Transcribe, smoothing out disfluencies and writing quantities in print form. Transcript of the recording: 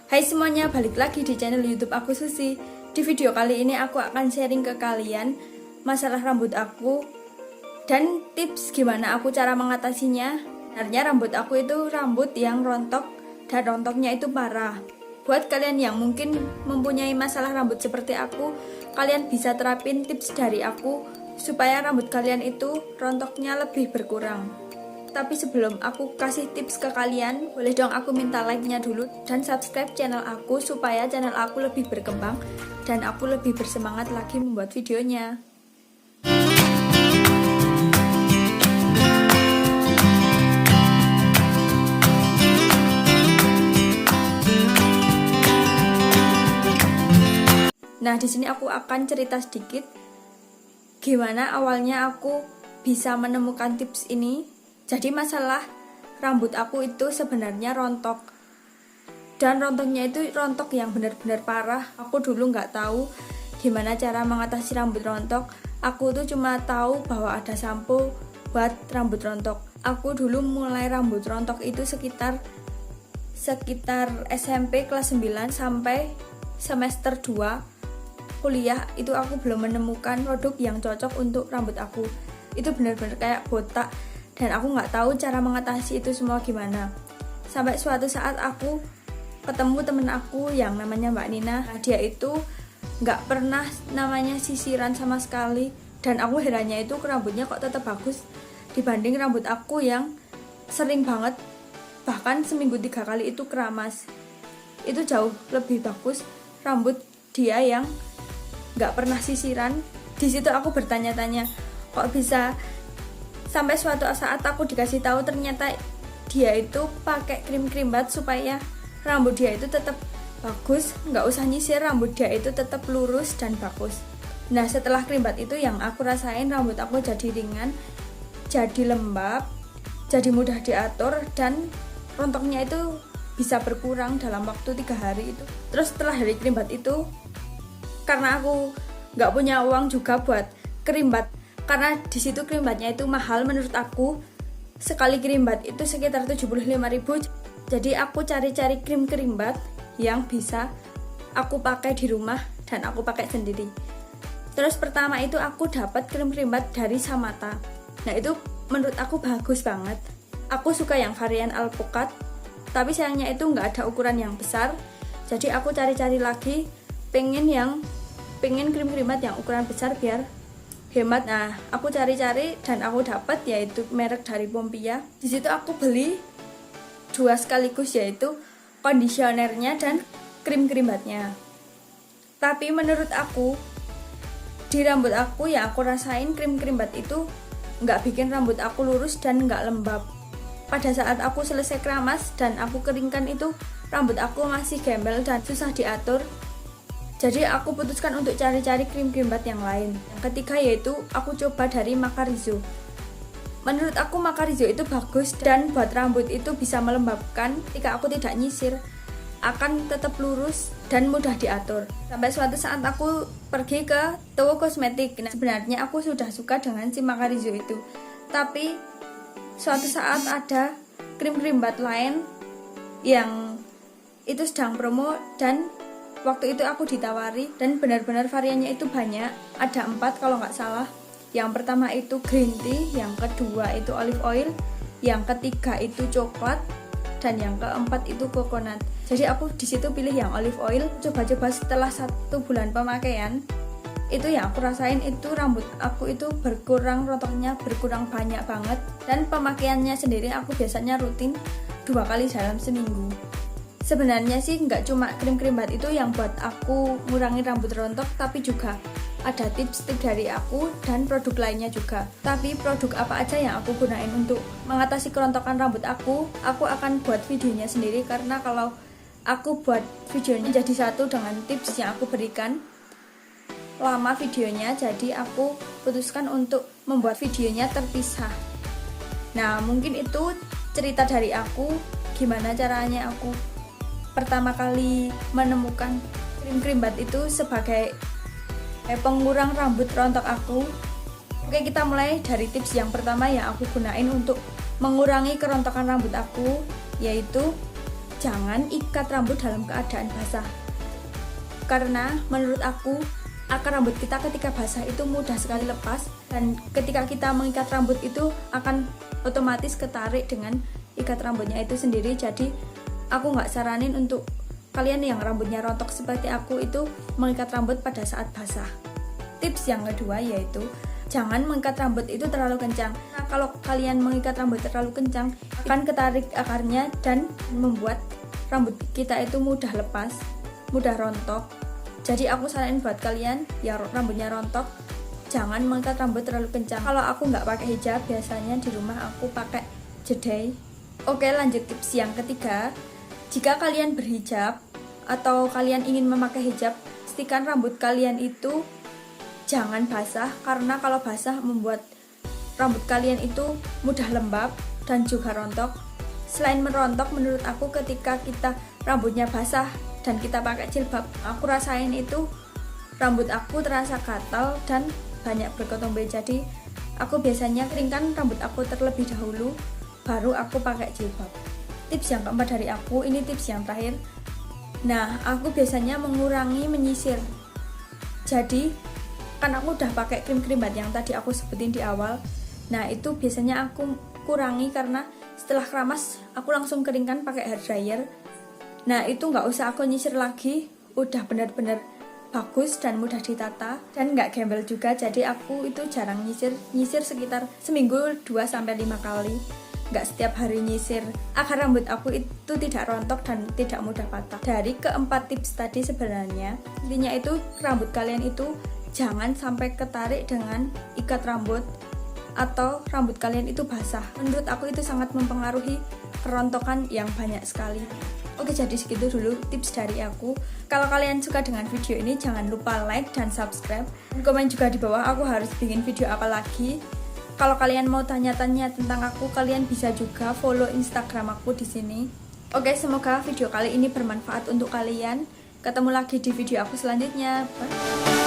Hai semuanya, balik lagi di channel YouTube aku Susi. Di video kali ini aku akan sharing ke kalian masalah rambut aku dan tips gimana aku cara mengatasinya. Sebenarnya rambut aku itu rambut yang rontok dan rontoknya itu parah. Buat kalian yang mungkin mempunyai masalah rambut seperti aku, kalian bisa terapin tips dari aku supaya rambut kalian itu rontoknya lebih berkurang. Tapi sebelum aku kasih tips ke kalian, boleh dong aku minta like-nya dulu dan subscribe channel aku supaya channel aku lebih berkembang dan aku lebih bersemangat lagi membuat videonya. Nah, di sini aku akan cerita sedikit gimana awalnya aku bisa menemukan tips ini. Jadi masalah rambut aku itu sebenarnya rontok. Dan rontoknya itu rontok yang benar-benar parah. Aku dulu nggak tahu gimana cara mengatasi rambut rontok. Aku tuh cuma tahu bahwa ada sampo buat rambut rontok. Aku dulu mulai rambut rontok itu sekitar SMP kelas 9 sampai semester 2 kuliah. Itu aku belum menemukan produk yang cocok untuk rambut aku. Itu benar-benar kayak botak. Dan aku nggak tahu cara mengatasi itu semua gimana. Sampai suatu saat aku ketemu temen aku yang namanya Mbak Nina. Dia itu nggak pernah namanya sisiran sama sekali. Dan aku herannya itu rambutnya kok tetap bagus dibanding rambut aku yang sering banget, bahkan seminggu 3 kali itu keramas. Itu jauh lebih bagus rambut dia yang nggak pernah sisiran. Di situ aku bertanya-tanya, kok bisa. Sampai suatu saat aku dikasih tahu ternyata dia itu pakai krim bat supaya rambut dia itu tetap bagus, nggak usah nyisir, rambut dia itu tetap lurus dan bagus. Nah, setelah krim bat itu yang aku rasain rambut aku jadi ringan, jadi lembab, jadi mudah diatur dan rontoknya itu bisa berkurang dalam waktu 3 hari itu. Terus setelah dari krim bat itu, karena aku nggak punya uang juga buat krim bat, karena di situ krim batnya itu mahal menurut aku. Sekali krim bat itu sekitar 75.000. Jadi aku cari-cari krim bat yang bisa aku pakai di rumah dan aku pakai sendiri. Terus pertama itu aku dapat krim bat dari Samata. Nah, itu menurut aku bagus banget. Aku suka yang varian alpukat, tapi sayangnya itu nggak ada ukuran yang besar. Jadi aku cari-cari lagi, pengen krim bat yang ukuran besar biar hemat. Nah, aku cari-cari dan aku dapat yaitu merek dari Pompia. Di situ aku beli 2 sekaligus, yaitu kondisionernya dan krim batnya. Tapi menurut aku di rambut aku yang aku rasain krim bat itu nggak bikin rambut aku lurus dan nggak lembab. Pada saat aku selesai keramas dan aku keringkan itu rambut aku masih gembel dan susah diatur. Jadi aku putuskan untuk cari-cari krim bat yang lain. Yang ketiga yaitu aku coba dari Macarizo. Menurut aku Macarizo itu bagus dan buat rambut itu bisa melembabkan. Ketika aku tidak nyisir, akan tetap lurus dan mudah diatur. Sampai suatu saat aku pergi ke toko kosmetik. Nah, sebenarnya aku sudah suka dengan si Macarizo itu. Tapi suatu saat ada krim bat lain yang itu sedang promo dan waktu itu aku ditawari dan benar-benar variannya itu banyak, ada 4 kalau nggak salah. Yang pertama itu green tea, yang kedua itu olive oil, yang ketiga itu coklat, dan yang keempat itu coconut. Jadi aku di situ pilih yang olive oil. Coba-coba setelah 1 bulan pemakaian, itu yang aku rasain itu rambut aku itu berkurang, rontoknya berkurang banyak banget. Dan pemakaiannya sendiri aku biasanya rutin 2 kali dalam seminggu. Sebenarnya sih nggak cuma krim bat itu yang buat aku ngurangi rambut rontok, tapi juga ada tips dari aku dan produk lainnya juga. Tapi produk apa aja yang aku gunain untuk mengatasi kerontokan rambut aku akan buat videonya sendiri. Karena kalau aku buat videonya jadi satu dengan tips yang aku berikan, lama videonya, jadi aku putuskan untuk membuat videonya terpisah. Nah, mungkin itu cerita dari aku, gimana caranya aku pertama kali menemukan krim bat itu sebagai pengurang rambut rontok aku. Oke, kita mulai dari tips yang pertama yang aku gunain untuk mengurangi kerontokan rambut aku, yaitu jangan ikat rambut dalam keadaan basah. Karena menurut aku akar rambut kita ketika basah itu mudah sekali lepas, dan ketika kita mengikat rambut itu akan otomatis ketarik dengan ikat rambutnya itu sendiri. Jadi aku nggak saranin untuk kalian yang rambutnya rontok seperti aku itu mengikat rambut pada saat basah. Tips yang kedua yaitu jangan mengikat rambut itu terlalu kencang. Nah, kalau kalian mengikat rambut terlalu kencang akan ketarik akarnya dan membuat rambut kita itu mudah lepas, mudah rontok. Jadi aku saranin buat kalian yang rambutnya rontok, jangan mengikat rambut terlalu kencang. Kalau aku nggak pakai hijab, biasanya di rumah aku pakai jedai. Oke, lanjut tips yang ketiga. Jika kalian berhijab atau kalian ingin memakai hijab, pastikan rambut kalian itu jangan basah, karena kalau basah membuat rambut kalian itu mudah lembab dan juga rontok. Selain merontok, menurut aku ketika kita rambutnya basah dan kita pakai jilbab, aku rasain itu rambut aku terasa gatal dan banyak berketombe. Jadi aku biasanya keringkan rambut aku terlebih dahulu, baru aku pakai jilbab. Tips yang keempat dari aku, ini tips yang terakhir. Nah, aku biasanya mengurangi menyisir. Jadi kan aku udah pakai krim krimbat yang tadi aku sebutin di awal. Nah, itu biasanya aku kurangi karena setelah keramas aku langsung keringkan pakai hair dryer. Nah, itu nggak usah aku nyisir lagi, udah benar-benar bagus dan mudah ditata dan nggak gembel juga. Jadi aku itu jarang nyisir sekitar seminggu 2-5 kali. Nggak setiap hari nyisir. Akar rambut aku itu tidak rontok dan tidak mudah patah. Dari keempat tips tadi sebenarnya intinya itu rambut kalian itu jangan sampai ketarik dengan ikat rambut atau rambut kalian itu basah. Menurut aku itu sangat mempengaruhi kerontokan yang banyak sekali. Oke, jadi segitu dulu tips dari aku. Kalau kalian suka dengan video ini, jangan lupa like dan subscribe. Dan komen juga di bawah aku harus bikin video apa lagi. Kalau kalian mau tanya-tanya tentang aku, kalian bisa juga follow Instagram aku di sini. Oke, semoga video kali ini bermanfaat untuk kalian. Ketemu lagi di video aku selanjutnya. Bye.